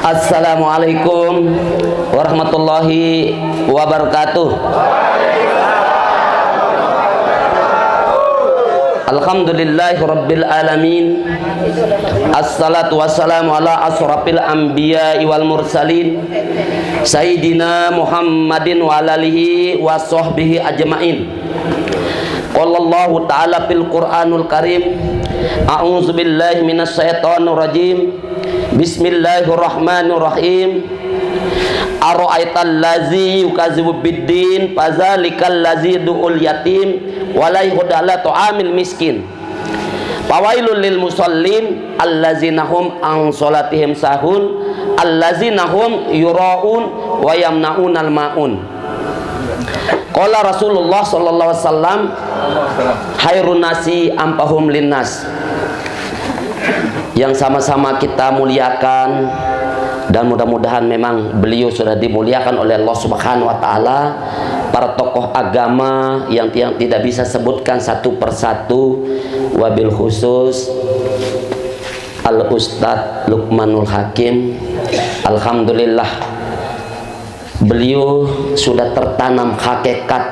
Assalamualaikum warahmatullahi wabarakatuh. Alhamdulillahi rabbil alamin. Assalatu wassalamu ala asrafil anbiya'i wal mursalin Sayyidina Muhammadin wa alihi wa sahbihi ajma'in. Qala Allah ta'ala fil Qur'anul Karim, a'udzu billahi minasy syaithanir rajim. Bismillahirrahmanirrahim. Ara'aital ladzi yukadzibu biddin fazalikal ladzi du'ul yatim wala yuhda ala ta'amil miskin. Fawailul lil musallin allazina hum an salatihim sahun allazina hum yura'un wa yamna'unal ma'un. Qala Rasulullah sallallahu alaihi wasallam, khairun nasi ampahum linnas. Yang sama-sama kita muliakan, dan mudah-mudahan memang beliau sudah dimuliakan oleh Allah Subhanahu wa taala. Para tokoh agama yang tidak bisa sebutkan satu persatu, wabil khusus Al Ustadz Luqmanul Hakim. Alhamdulillah, beliau sudah tertanam hakikat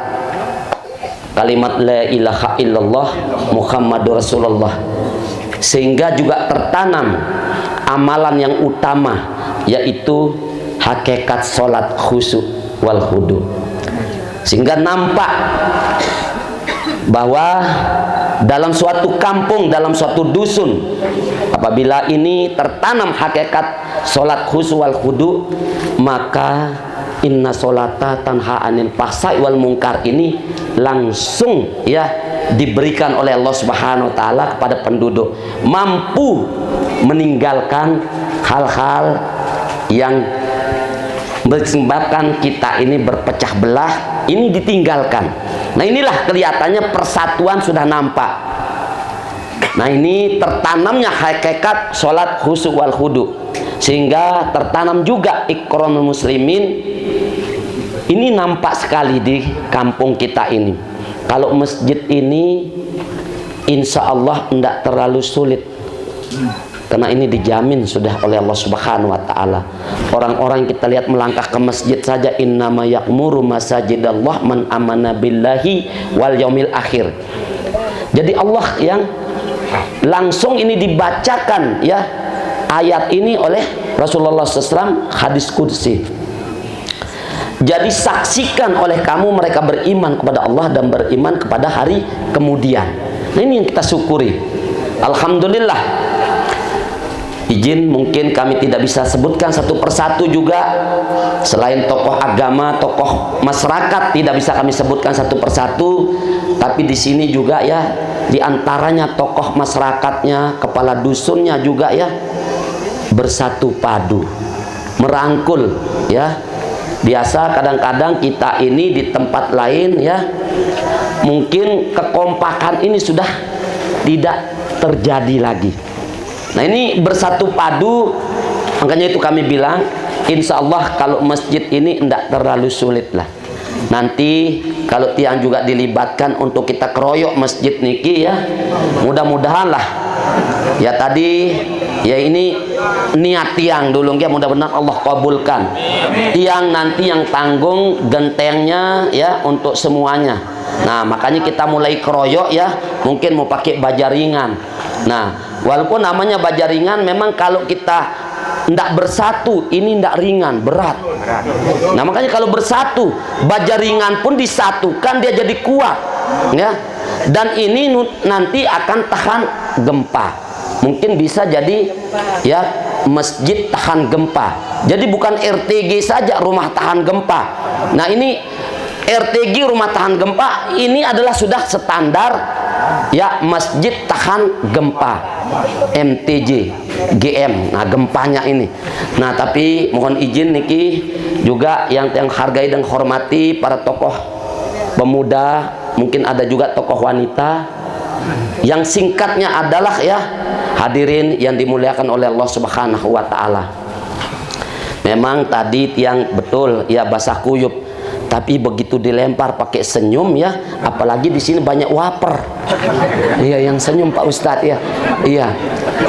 kalimat la ilaha illallah Muhammadur Rasulullah, sehingga juga tertanam amalan yang utama, yaitu hakikat sholat khusyuk wal khudu, sehingga nampak bahwa dalam suatu kampung, dalam suatu dusun, apabila ini tertanam hakikat sholat khusyuk wal khudu, maka inna sholata tanha anil fahsya'i wal munkar ini langsung ya diberikan oleh Allah Subhanahu wa taala kepada penduduk, mampu meninggalkan hal-hal yang menyebabkan kita ini berpecah belah, ini ditinggalkan. Nah, inilah kelihatannya persatuan sudah nampak. Nah, ini tertanamnya hakikat sholat khusyuk wal khudu, sehingga tertanam juga ikramul muslimin. Ini nampak sekali di kampung kita ini. Kalau masjid ini insya Allah tidak terlalu sulit, karena ini dijamin sudah oleh Allah Subhanahu wa taala. Orang-orang kita lihat melangkah ke masjid saja, innama ya'muru masajidallah man amana billahi wal yaumil akhir. Jadi Allah yang langsung ini dibacakan ya ayat ini oleh Rasulullah SAW, hadis qudsi. Jadi saksikan oleh kamu mereka beriman kepada Allah dan beriman kepada hari kemudian. Nah, ini yang kita syukuri. Alhamdulillah. Izin mungkin kami tidak bisa sebutkan satu persatu juga, selain tokoh agama, tokoh masyarakat tidak bisa kami sebutkan satu persatu, tapi di sini juga ya diantaranya tokoh masyarakatnya, kepala dusunnya juga ya bersatu padu, merangkul ya. Biasa kadang-kadang kita ini di tempat lain ya mungkin kekompakan ini sudah tidak terjadi lagi. Nah, ini bersatu padu, makanya itu kami bilang insya Allah kalau masjid ini tidak terlalu sulit lah. Nanti kalau tiang juga dilibatkan untuk kita keroyok masjid niki ya, mudah-mudahan lah ya. Tadi ya ini niat tiang dulu ya, mudah-mudahan Allah kabulkan. Tiang nanti yang tanggung gentengnya ya untuk semuanya. Nah, makanya kita mulai keroyok ya, mungkin mau pakai baja ringan. Nah, walaupun namanya baja ringan, memang kalau kita tidak bersatu ini tidak ringan, berat. Nah, makanya kalau bersatu, baja ringan pun disatukan dia jadi kuat ya. Dan ini nanti akan tahan gempa. Mungkin bisa jadi ya masjid tahan gempa. Jadi bukan RTG saja rumah tahan gempa. Nah, ini RTG rumah tahan gempa ini adalah sudah standar ya masjid tahan gempa, MTJ GM. Nah, gempanya ini. Nah, tapi mohon izin niki juga yang hargai dan hormati para tokoh pemuda, mungkin ada juga tokoh wanita. Yang singkatnya adalah ya hadirin yang dimuliakan oleh Allah Subhanahu wa taala. Memang tadi tiang betul ya basah kuyup, Tapi begitu dilempar pakai senyum ya, apalagi di sini banyak waper. Iya, yang senyum Pak Ustadz ya. Iya.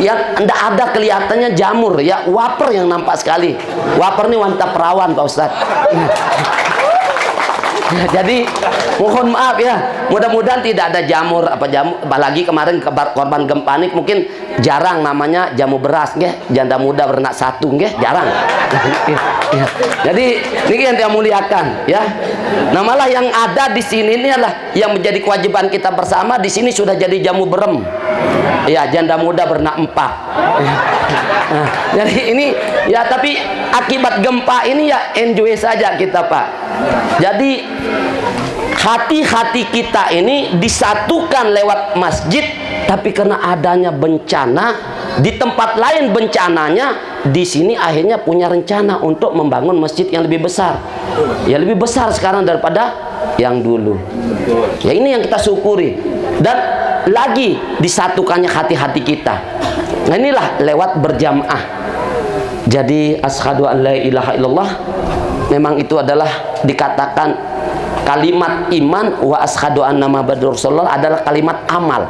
Yang enggak ada kelihatannya jamur ya, waper yang nampak sekali. Waper ini wanita perawan Pak Ustadz. Ya, jadi mohon maaf ya, mudah-mudahan tidak ada jamur apalagi kemarin korban gempa ini mungkin jarang namanya jamu beras nggih, janda muda beranak satu nggih, jarang. Ya. Jadi ini yang dia muliakan ya. Nah, malah yang ada di sini ini adalah yang menjadi kewajiban kita bersama di sini sudah jadi jamu berem. Ya, janda muda beranak 4. Nah, jadi ini ya, tapi akibat gempa ini ya enjoy saja kita Pak. Jadi hati-hati kita ini disatukan lewat masjid, tapi karena adanya bencana di tempat lain bencananya, di sini akhirnya punya rencana untuk membangun masjid yang lebih besar. Ya, lebih besar sekarang daripada yang dulu. Ya, ini yang kita syukuri. Dan lagi disatukannya hati-hati kita. Nah, inilah lewat berjamaah. Jadi asyhadu an la ilaha illallah memang itu adalah dikatakan kalimat iman, wa asyhadu anna Muhammadar Rasulullah adalah kalimat amal.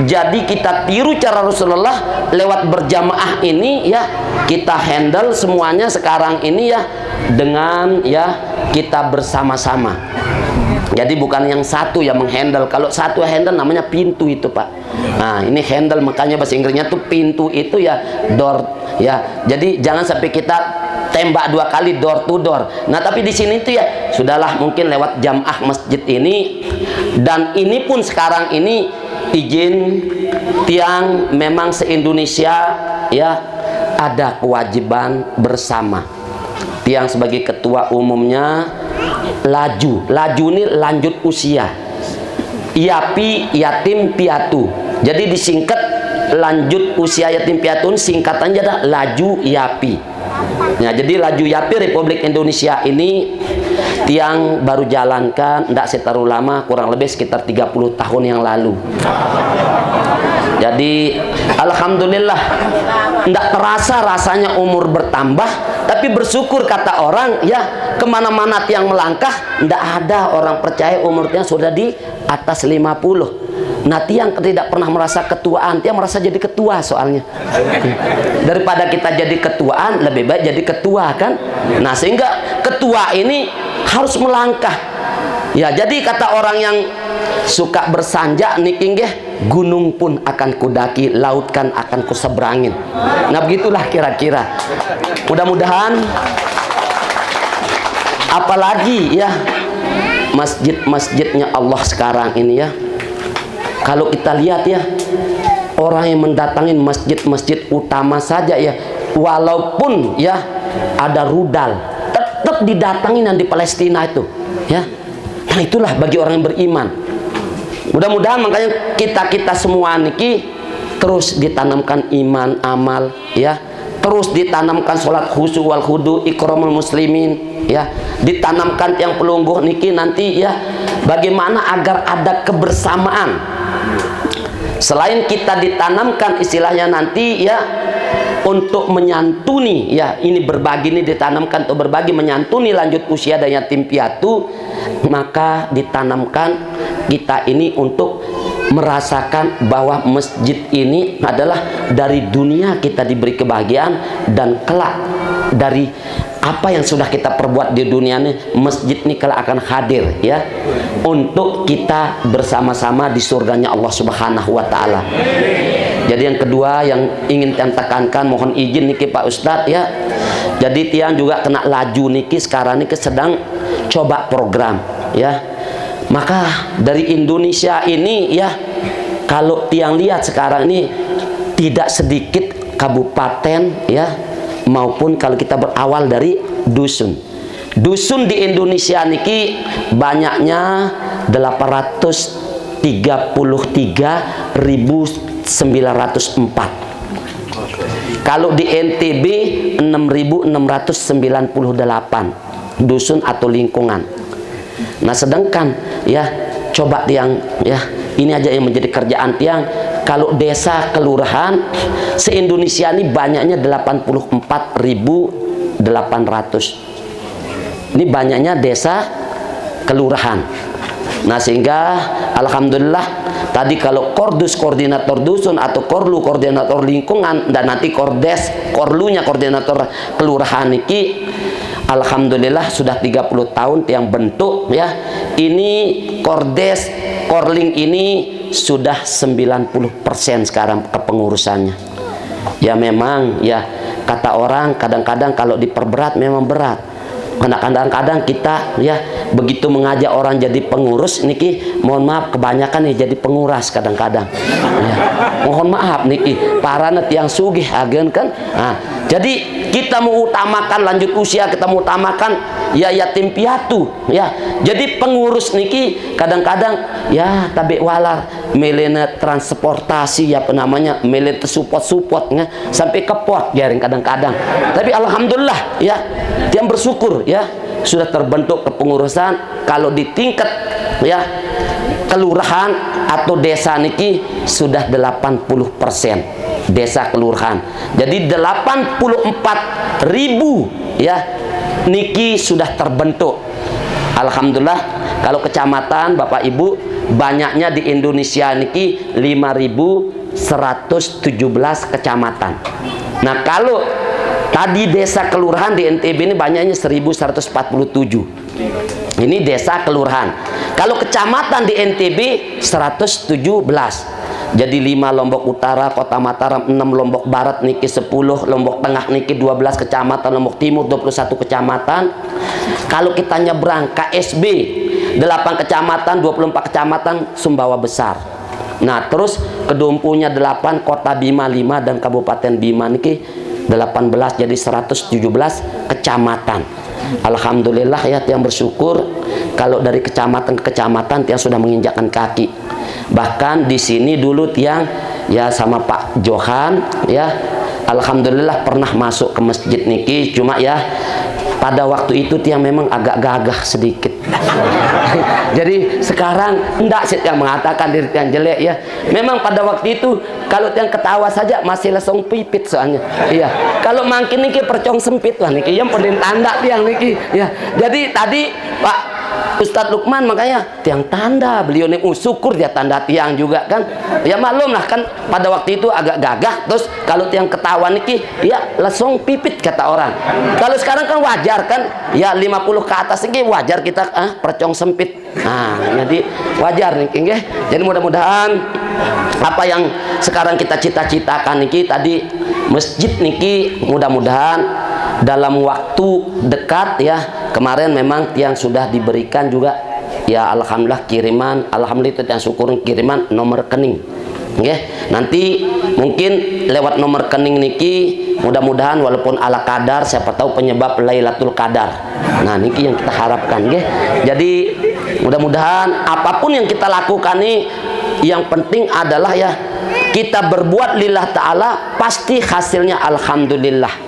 Jadi kita tiru cara Rasulullah lewat berjamaah ini ya, kita handle semuanya sekarang ini ya dengan ya kita bersama-sama. Jadi bukan yang satu yang menghandle. Kalau satu handle namanya pintu itu Pak. Nah, ini handle, makanya bahasa Inggrisnya tuh pintu itu ya door ya. Jadi jangan sampai kita tembak 2 kali door to door. Nah, tapi di sini tuh ya sudahlah, mungkin lewat jamaah masjid ini, dan ini pun sekarang ini izin tiang memang se-Indonesia ya ada kewajiban bersama. Tiang sebagai ketua umumnya laju ini lanjut usia, IAPI yatim piatu. Jadi disingkat lanjut usia yatim piatu, singkatannya adalah laju IAPI. Nah, jadi laju IAPI Republik Indonesia ini tiang baru jalankan, tidak terlalu lama, kurang lebih sekitar 30 tahun yang lalu. Jadi alhamdulillah tidak terasa rasanya umur bertambah, tapi bersyukur kata orang ya, kemana-mana tiang melangkah tidak ada orang percaya umurnya sudah di atas 50. Nah, tiang tidak pernah merasa ketuaan, tiang merasa jadi ketua soalnya. Daripada kita jadi ketuaan, lebih baik jadi ketua kan. Nah, sehingga ketua ini harus melangkah. Ya, jadi kata orang yang suka bersanjak niki nggih, gunung pun akan kudaki, laut kan akan kuseberangin. Nah, begitulah kira-kira. Mudah-mudahan apalagi ya masjid-masjidnya Allah sekarang ini ya. Kalau kita lihat ya, orang yang mendatangin masjid-masjid utama saja ya, walaupun ya ada rudal, tetap didatangin yang di Palestina itu ya. Nah, itulah bagi orang yang beriman. Mudah-mudahan makanya kita semua niki terus ditanamkan iman, amal ya, terus ditanamkan sholat khusyuk wal khudu, ikramul muslimin ya, ditanamkan yang pelungguh niki nanti ya, bagaimana agar ada kebersamaan. Selain kita ditanamkan istilahnya nanti ya untuk menyantuni ya, ini berbagi, ini ditanamkan untuk berbagi, menyantuni lanjut usia dan yatim piatu, maka ditanamkan kita ini untuk merasakan bahwa masjid ini adalah dari dunia kita diberi kebahagiaan, dan kelak dari apa yang sudah kita perbuat di dunia ini, masjid ini kelak akan hadir ya untuk kita bersama-sama di surganya Allah Subhanahu wa taala. Jadi yang kedua yang ingin tiang tekankan, mohon izin niki Pak Ustadz ya. Jadi tiang juga kena laju niki sekarang niki sedang coba program ya. Maka dari Indonesia ini ya, kalau tiang lihat sekarang ini tidak sedikit kabupaten ya, maupun kalau kita berawal dari dusun. Dusun di Indonesia niki banyaknya 833.904. Kalau di NTB 6.698 dusun atau lingkungan. Nah, sedangkan ya coba tiang ya, ini aja yang menjadi kerjaan tiang. Kalau desa kelurahan se-Indonesia ini banyaknya 84.800. Ini banyaknya desa kelurahan. Nah, sehingga alhamdulillah tadi kalau kordus koordinator dusun atau korlu koordinator lingkungan dan nanti kordes korlunya koordinator kelurahan niki alhamdulillah sudah 30 tahun yang bentuk ya. Ini kordes korling ini sudah 90% sekarang kepengurusannya. Ya memang ya kata orang kadang-kadang kalau diperberat memang berat. Kadang-kadang kita ya begitu mengajak orang jadi pengurus niki, mohon maaf kebanyakan nih jadi penguras kadang-kadang ya, mohon maaf niki parana tiang sugih agen kan. Nah, jadi kita mau utamakan lanjut usia, kita mau utamakan ya yatim piatu ya. Jadi pengurus niki kadang-kadang ya tabe walar melena transportasi ya namanya melena support ya, sampai ke pot jaring kadang-kadang. Tapi alhamdulillah ya tiang bersyukur ya sudah terbentuk kepengurusan. Kalau di tingkat ya kelurahan atau desa niki sudah 80% desa kelurahan. Jadi 84.000 ya niki sudah terbentuk. Alhamdulillah. Kalau kecamatan Bapak Ibu banyaknya di Indonesia niki 5.117 kecamatan. Nah, kalau tadi desa kelurahan di NTB ini banyaknya 1.147. Ini desa kelurahan. Kalau kecamatan di NTB 117. Jadi 5 Lombok Utara, Kota Mataram 6, Lombok Barat niki 10, Lombok Tengah niki 12 kecamatan, Lombok Timur 21 kecamatan. Kalau kita nyebrang KSB 8 kecamatan, 24 kecamatan Sumbawa Besar. Nah, terus kedumpunya 8, Kota Bima 5 dan Kabupaten Bima niki 18, jadi 117 kecamatan. Alhamdulillah ya tiang bersyukur kalau dari kecamatan ke kecamatan tiang sudah menginjakkan kaki. Bahkan di sini dulu tiang ya sama Pak Johan ya, alhamdulillah pernah masuk ke masjid niki, cuma ya pada waktu itu tiang memang agak gagah sedikit. Jadi sekarang enggak sih yang mengatakan diri yang jelek ya. Memang pada waktu itu kalau yang ketawa saja masih langsung pipit soalnya. Iya. Kalau makin niki percong sempit lah niki yang pendin tanda tiang niki ya. Jadi tadi Pak Ustadz Lukman makanya tiang tanda beliau nih syukur dia tanda tiang juga kan. Ya maklum lah kan pada waktu itu agak gagah, terus kalau tiang ketawa niki ya langsung pipit kata orang. Kalau sekarang kan wajar kan ya 50 ke atas niki wajar kita percong sempit. Nah, jadi wajar niki nggih. Jadi mudah-mudahan apa yang sekarang kita cita-citakan niki tadi masjid niki mudah-mudahan dalam waktu dekat ya. Kemarin memang tiang sudah diberikan juga ya alhamdulillah kiriman, alhamdulillah tiang syukur kiriman nomor rekening. Nggih. Nanti mungkin lewat nomor rekening niki mudah-mudahan walaupun ala kadar siapa tahu penyebab Lailatul Qadar. Nah, niki yang kita harapkan nggih. Jadi mudah-mudahan apapun yang kita lakukan nih yang penting adalah ya kita berbuat lillah ta'ala pasti hasilnya alhamdulillah.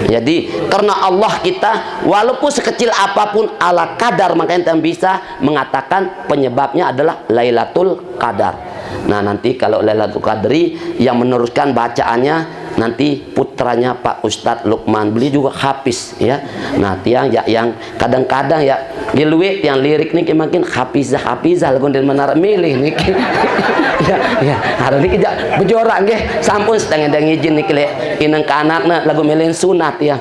Jadi karena Allah kita walaupun sekecil apapun ala kadar, makanya kita bisa mengatakan penyebabnya adalah Lailatul Qadar. Nah, nanti kalau Lailatul Qadri yang meneruskan bacaannya nanti putranya Pak Ustadz Lukman, beli juga hafiz ya. Nah, tiang ya yang kadang-kadang ya ngiluwe yang lirik nih makin hafizah lagu dan menara milih nih. Ya hari ini kita berjorak nggih sampun setengah izin niki le inang ke anakna lagu melin sunat ya.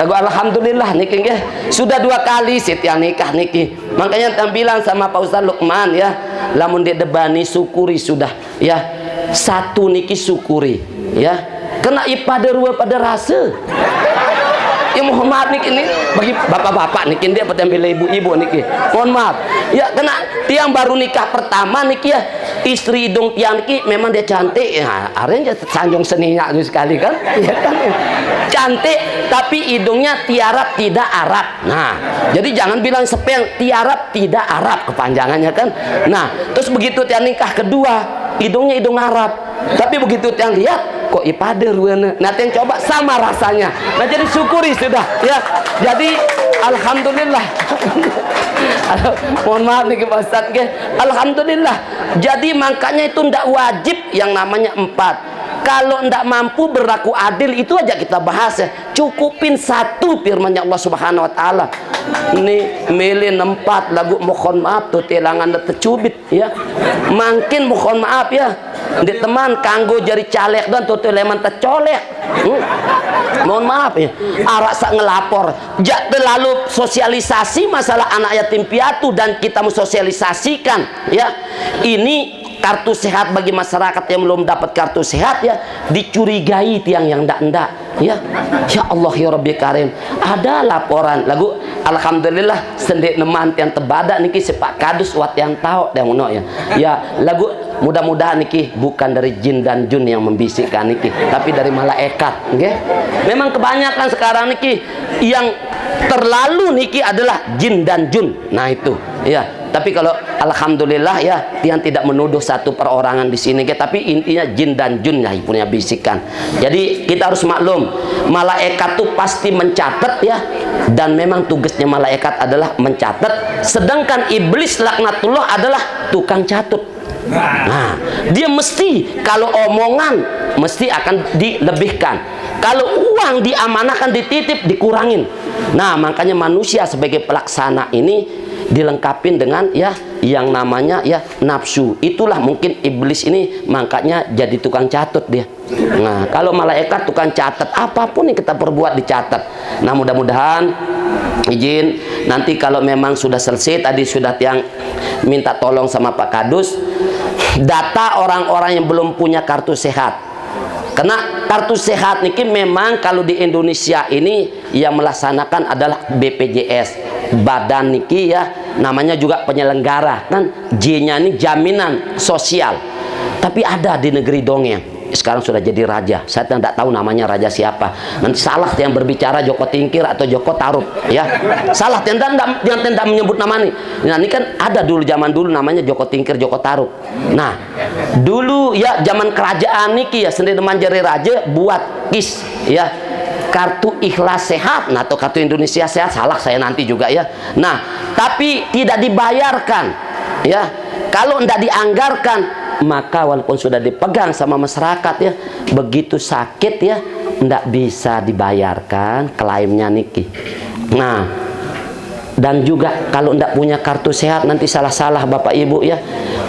Lagu alhamdulillah niki nggih sudah 2 kali sih tiang nikah niki. Makanya tam bilang sama Pak Ustadz Lukman ya, lamun dia debani syukuri sudah ya. 1 niki syukuri ya. Kena ipada rua pada rasa. Ya mohon maaf niki ini bagi bapak-bapak niki dia ambil ibu-ibu niki. Mohon maaf. Ya kena tiang baru nikah pertama niki ya. Istri hidung tiang niki memang dia cantik ya. Arenya sanjung seninya sekali kan. Ya kan. Cantik tapi hidungnya tiarap tidak Arab. Nah, jadi jangan bilang sepel tiarap tidak Arab kepanjangannya kan. Nah, terus begitu tiang nikah kedua, hidungnya hidung Arab. Tapi begitu tiang lihat kok ipada ruana. Nah, tiang coba sama rasanya. Nah, jadi syukuri sudah ya. Jadi alhamdulillah. Mohon maaf nih Pak Ustadz ke. Alhamdulillah. Jadi makanya itu ndak wajib yang namanya 4. Kalau ndak mampu berlaku adil itu aja kita bahas ya. Cukupin 1 firman Allah Subhanahu wa taala. nih milih nempat lagu mohon maaf tuh tilangan tercubit ya, makin mohon maaf ya di teman kanggo jari calek dan tuh leman tercolek. Mohon maaf ya, arak sak ngelapor jak terlalu sosialisasi masalah anak yatim piatu, dan kita mensosialisasikan ya ini kartu sehat bagi masyarakat yang belum dapat kartu sehat ya, dicurigai tiang yang ndak ya. Ya Allah ya Rabbi Karim, ada laporan lagu alhamdulillah sendik neman yang tebada niki sepak kadus wat yang tahu yang uno ya. Ya lagu mudah-mudahan niki bukan dari jin dan jun yang membisikkan niki, tapi dari malaikat. Okay? Memang kebanyakan sekarang niki yang terlalu niki adalah jin dan jun. Nah itu ya. Tapi kalau alhamdulillah ya, tiang tidak menuduh satu perorangan di sini, tapi intinya jin dan jun ya punya bisikan. Jadi kita harus maklum, malaikat tuh pasti mencatat ya, dan memang tugasnya malaikat adalah mencatat, sedangkan iblis laknatullah adalah tukang catut. Nah, dia mesti kalau omongan mesti akan dilebihkan, kalau uang diamanahkan dititip dikurangin. Nah, makanya manusia sebagai pelaksana ini dilengkapin dengan ya yang namanya ya nafsu. Itulah mungkin iblis ini makanya jadi tukang catut dia. Nah, kalau malaikat tukang catat, apapun yang kita perbuat dicatat. Nah, mudah-mudahan izin nanti kalau memang sudah selesai, tadi sudah tiang minta tolong sama Pak Kadus data orang-orang yang belum punya kartu sehat. Karena kartu sehat niki memang kalau di Indonesia ini yang melaksanakan adalah BPJS, badan niki ya namanya juga penyelenggara kan, J-nya ini jaminan sosial. Tapi ada di negeri dongeng sekarang sudah jadi raja, saya tidak tahu namanya raja siapa. Nanti salah yang berbicara Joko Tingkir atau Joko Tarub ya, salah yang tidak menyebut nama nih. Nah ini kan ada dulu zaman dulu namanya Joko Tingkir Joko Tarub. Nah dulu ya zaman kerajaan niki ya sendiri manjari raja buat KIS ya, kartu ikhlas sehat, nah atau kartu Indonesia sehat, salah saya nanti juga ya. Nah tapi tidak dibayarkan ya, kalau tidak dianggarkan maka walaupun sudah dipegang sama masyarakat ya, begitu sakit ya tidak bisa dibayarkan klaimnya niki. Nah dan juga kalau tidak punya kartu sehat nanti salah-salah Bapak Ibu ya,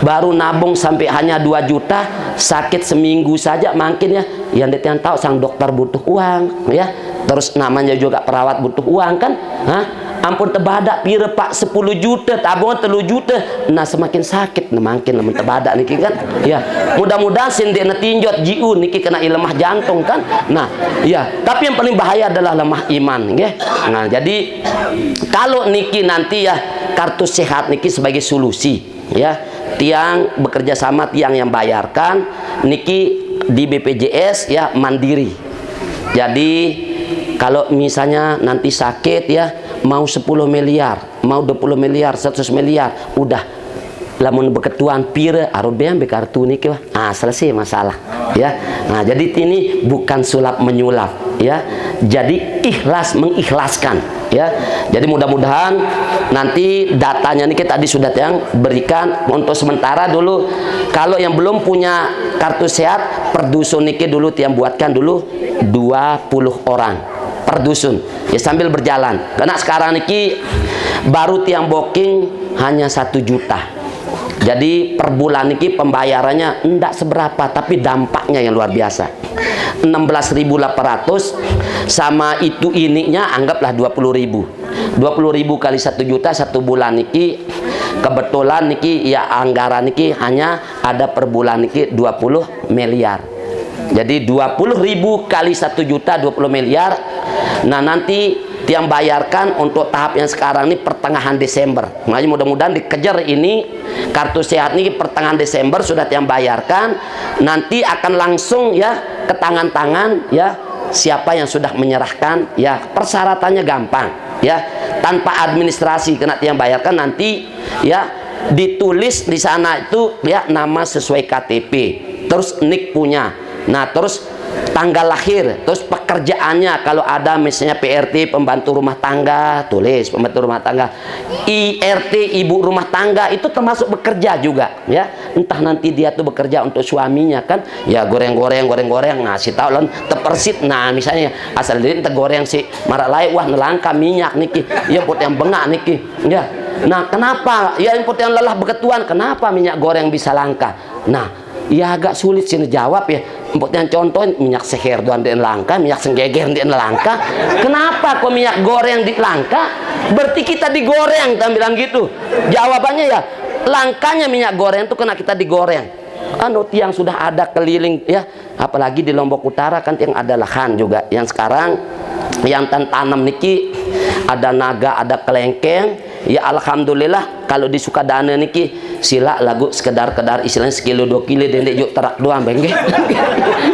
baru nabung sampai hanya 2 juta, sakit seminggu saja makin ya, yang tahu sang dokter butuh uang ya, terus namanya juga perawat butuh uang kan. Hah? Ampun tebadak pira Pak 10 juta, tabungan 3 juta. Nah semakin sakit nah makin namun tebadak niki kan. Ya, mudah-mudahan sindek tinjot jiu niki kena lemah jantung kan. Nah, ya, tapi yang paling bahaya adalah lemah iman nggih. Nah, jadi kalau niki nanti ya kartu sehat niki sebagai solusi ya. Tiang bekerja sama tiang yang bayarkan niki di BPJS ya mandiri. Jadi kalau misalnya nanti sakit ya mau 10 miliar, mau 20 miliar, 100 miliar, udah lamun beketuan pira arobean be kartu niki wah. Ah, selesai masalah ya. Nah, jadi ini bukan sulap menyulap ya. Jadi ikhlas mengikhlaskan ya. Jadi mudah-mudahan nanti datanya niki tadi sudah yang berikan untuk sementara dulu. Kalau yang belum punya kartu sehat per dusun niki dulu tiang buatkan dulu 20 orang per dusun ya sambil berjalan, karena sekarang niki baru tiang booking hanya 1 juta. Jadi per bulan niki pembayarannya enggak seberapa, tapi dampaknya yang luar biasa. 16.800 sama itu ininya anggaplah 20.000. 20.000 kali 1 juta 1 bulan niki, kebetulan niki ya anggaran niki hanya ada per bulan niki 20 miliar. Jadi 20.000 kali 1 juta 20 miliar. Nah nanti tiang bayarkan untuk tahap yang sekarang ini pertengahan Desember. Makanya mudah-mudahan dikejar ini kartu sehat ini pertengahan Desember sudah tiang bayarkan. Nanti akan langsung ya ke tangan-tangan ya siapa yang sudah menyerahkan ya, persyaratannya gampang ya, tanpa administrasi kena tiang bayarkan nanti ya, ditulis di sana itu ya nama sesuai KTP, terus NIK punya. Nah terus tanggal lahir, terus pekerjaannya, kalau ada misalnya PRT pembantu rumah tangga, tulis pembantu rumah tangga. IRT ibu rumah tangga, itu termasuk bekerja juga ya. Entah nanti dia tuh bekerja untuk suaminya kan, ya goreng-goreng ngasih tahu lon tepersit. Nah misalnya asal dia goreng si marak lain, wah nelangka minyak niki, ya pot yang bengak niki ya. Nah kenapa ya import yang lelah beketuan, kenapa minyak goreng bisa langka? Nah ya agak sulit sih jawab ya. Import yang contoh minyak seher doan dia langka, minyak senggeger dia langka. Kenapa kok minyak goreng di langka? Berarti kita digoreng, kita bilang gitu. Jawabannya ya langkanya minyak goreng itu kena kita digoreng. Tiang sudah ada keliling ya, apalagi di Lombok Utara kan yang ada lahan juga. Yang sekarang yang tanam niki ada naga, ada kelengkeng. Ya alhamdulillah kalau di Sukadana niki sila lagu sekedar-kedar istilahnya sekilo 2 kilo dendek juk terak doang bengke.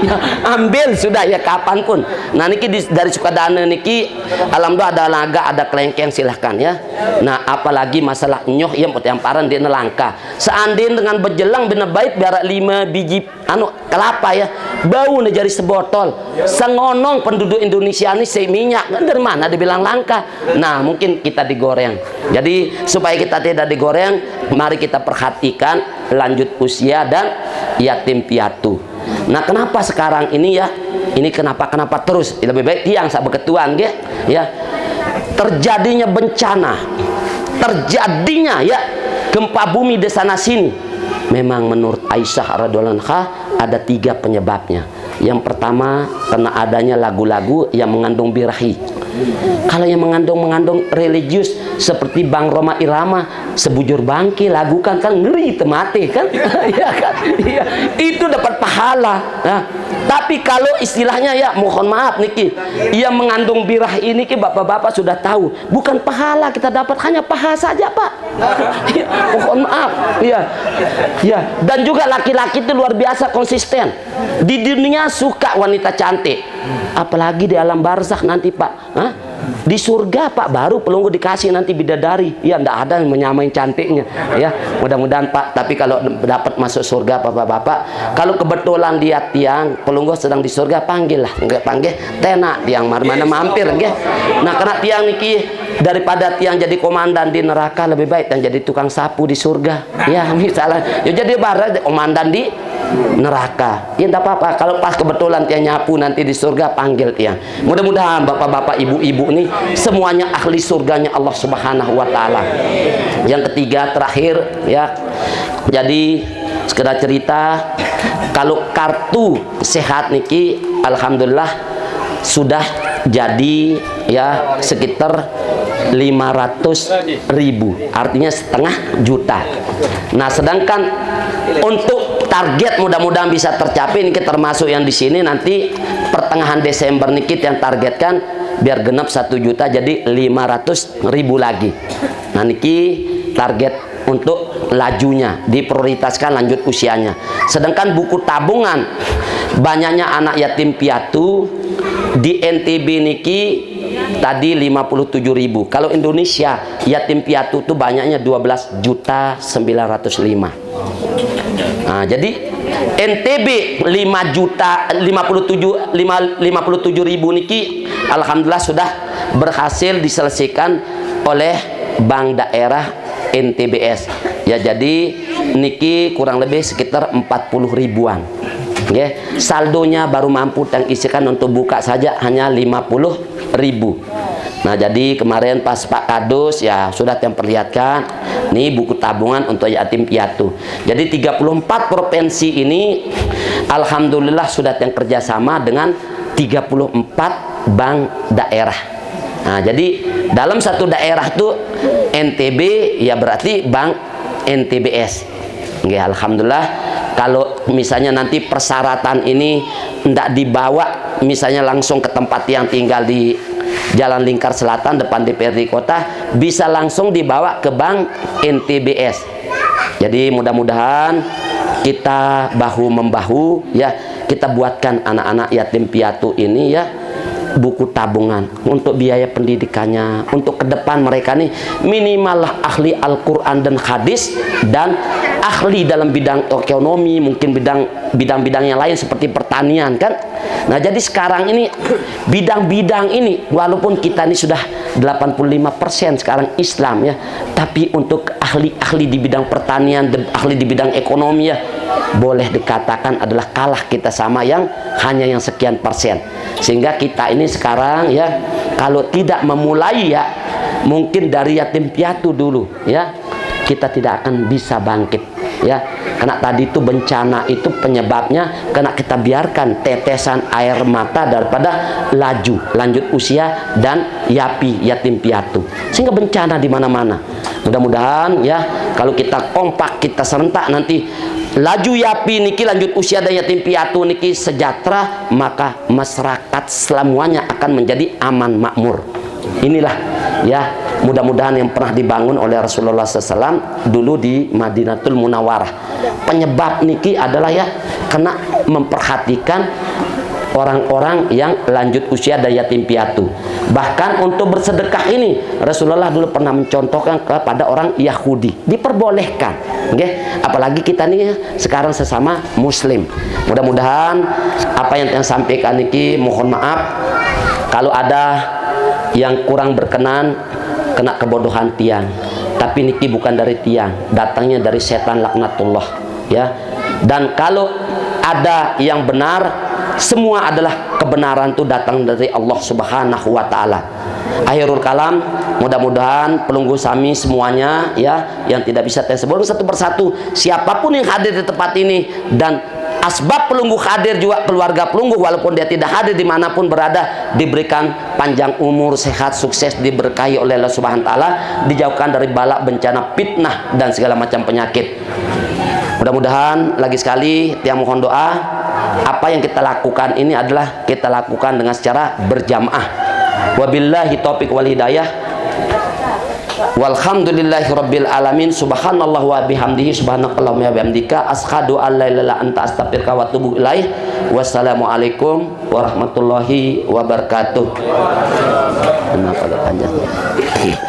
Ya, ambil sudah ya kapanpun. Nah niki dari Sukadana niki alhamdulillah ada naga, ada kelengkeng, silahkan ya. Nah apalagi masalah nyoh yang paran dia nelangka. Seandainya dengan berjelang bener baik biar 5 biji kelapa ya, bau nih jari sebotol. Sengonong penduduk Indonesia ini minyak dari mana dibilang langka. Nah mungkin kita digoreng. Jadi supaya kita tidak digoreng, mari kita perhatikan lanjut usia dan yatim piatu. Nah kenapa sekarang ini ya, ini kenapa terus lebih baik tiang sak beketuan ya, terjadinya bencana, terjadinya ya gempa bumi di sana sini. Memang menurut Aisyah radhiyallahu anha ada 3 penyebabnya. Yang pertama karena adanya lagu-lagu yang mengandung birahi. Kalau yang mengandung religius seperti Bang Roma Irama, sebujur bangki lagu kan ngeri temati kan. Ya kan? Ya, itu dapat pahala. Nah, tapi kalau istilahnya ya mohon maaf niki, yang mengandung birah ini ki bapak-bapak sudah tahu, bukan pahala kita dapat, hanya paha saja Pak. Ya, mohon maaf. Ya. Ya, dan juga laki-laki itu luar biasa konsisten. Di dunia suka wanita cantik. Apalagi di alam barzakh nanti Pak. Hah? Di surga Pak baru pelunggu dikasih nanti bidadari. Ya ndak ada yang menyamain cantiknya ya. Mudah-mudahan Pak, tapi kalau dapat masuk surga Bapak-bapak, kalau kebetulan dia tiang pelunggu sedang di surga, panggil lah, enggak panggil tenak tiang mana mampir nggih. Nah karena tiang niki daripada tiang jadi komandan di neraka, lebih baik yang jadi tukang sapu di surga. Ya misalnya ya jadi barang komandan di neraka. Ya enggak apa-apa kalau pas kebetulan tiang nyapu nanti di surga, panggil tiang. Mudah-mudahan bapak-bapak ibu-ibu nih semuanya ahli surganya Allah Subhanahu wa taala. Yang ketiga terakhir ya. Jadi sekedar cerita, kalau kartu sehat niki alhamdulillah sudah jadi ya sekitar 500.000, artinya setengah juta. Nah sedangkan untuk target mudah-mudahan bisa tercapai niki, termasuk yang di sini nanti pertengahan Desember niki yang targetkan biar genap 1 juta jadi 500.000 lagi. Nah niki target untuk lajunya, diprioritaskan lanjut usianya. Sedangkan buku tabungan banyaknya anak yatim piatu di NTB niki tadi 57.000. Kalau Indonesia yatim piatu itu banyaknya 12.905. Nah, jadi NTB 57.000 niki alhamdulillah sudah berhasil diselesaikan oleh Bank Daerah NTBS. Ya jadi niki kurang lebih sekitar 40 ribuan. Okay. Saldonya baru mampu yang isikan untuk buka saja hanya 50.000. Nah jadi kemarin pas Pak Kadus ya sudah yang perlihatkan nih buku tabungan untuk yatim piatu. Jadi 34 provinsi ini alhamdulillah sudah yang kerjasama dengan 34 bank daerah. Nah jadi dalam satu daerah itu NTB ya berarti bank NTBS. Oke, alhamdulillah. Kalau misalnya nanti persyaratan ini tidak dibawa misalnya langsung ke tempat yang tinggal di Jalan Lingkar Selatan depan DPRD Kota, bisa langsung dibawa ke bank NTBS. Jadi mudah-mudahan kita bahu membahu ya, kita buatkan anak-anak yatim piatu ini ya buku tabungan untuk biaya pendidikannya, untuk ke depan mereka nih minimal lah ahli Al-Quran dan hadis, dan ahli dalam bidang ekonomi, mungkin bidang-bidang yang lain seperti pertanian kan. Nah jadi sekarang ini bidang-bidang ini walaupun kita ini sudah 85% sekarang Islam ya, tapi untuk ahli-ahli di bidang pertanian, ahli di bidang ekonomi ya, boleh dikatakan adalah kalah kita sama yang hanya yang sekian persen. Sehingga kita ini sekarang ya, kalau tidak memulai ya, mungkin dari yatim piatu dulu ya, kita tidak akan bisa bangkit ya. Karena tadi itu bencana itu penyebabnya karena kita biarkan tetesan air mata daripada lanjut usia dan yatim piatu, sehingga bencana di mana-mana. Mudah-mudahan ya, kalau kita kompak, kita serentak, nanti laju yapi niki lanjut usia dan yatim piatu niki sejahtera, maka masyarakat semuanya akan menjadi aman makmur. Inilah ya, mudah-mudahan yang pernah dibangun oleh Rasulullah SAW dulu di Madinatul Munawwarah. Penyebab niki adalah ya, kena memperhatikan orang-orang yang lanjut usia dan yatim piatu. Bahkan untuk bersedekah ini Rasulullah dulu pernah mencontohkan kepada orang Yahudi, diperbolehkan, okay? Apalagi kita nih sekarang sesama Muslim. Mudah-mudahan apa yang saya sampaikan niki, mohon maaf kalau ada yang kurang berkenan, kena kebodohan tiang. Tapi niki bukan dari tiang, datangnya dari setan laknatullah ya. Dan kalau ada yang benar, semua adalah kebenaran itu datang dari Allah Subhanahu wa taala. Akhirul kalam, mudah-mudahan pelunggu sami semuanya ya, yang tidak bisa tersebut satu persatu, siapapun yang hadir di tempat ini dan asbab pelunggu hadir juga, keluarga pelunggu walaupun dia tidak hadir dimanapun berada, diberikan panjang umur, sehat, sukses, diberkahi oleh Allah Subhanahu wa taala, dijauhkan dari bala, bencana, fitnah dan segala macam penyakit. Mudah-mudahan lagi sekali tiang mohon doa, apa yang kita lakukan ini adalah kita lakukan dengan secara berjamaah. Wabillahi taufiq wal hidayah. Walhamdulillahi rabbil alamin. Subhanallah wa bihamdihi, subhanakallahumma wa bihamdika, asyhadu an la ilaha illa anta, astaghfiruka wa atubu ilaih. Wassalamualaikum warahmatullahi wabarakatuh. Kenapa panjang?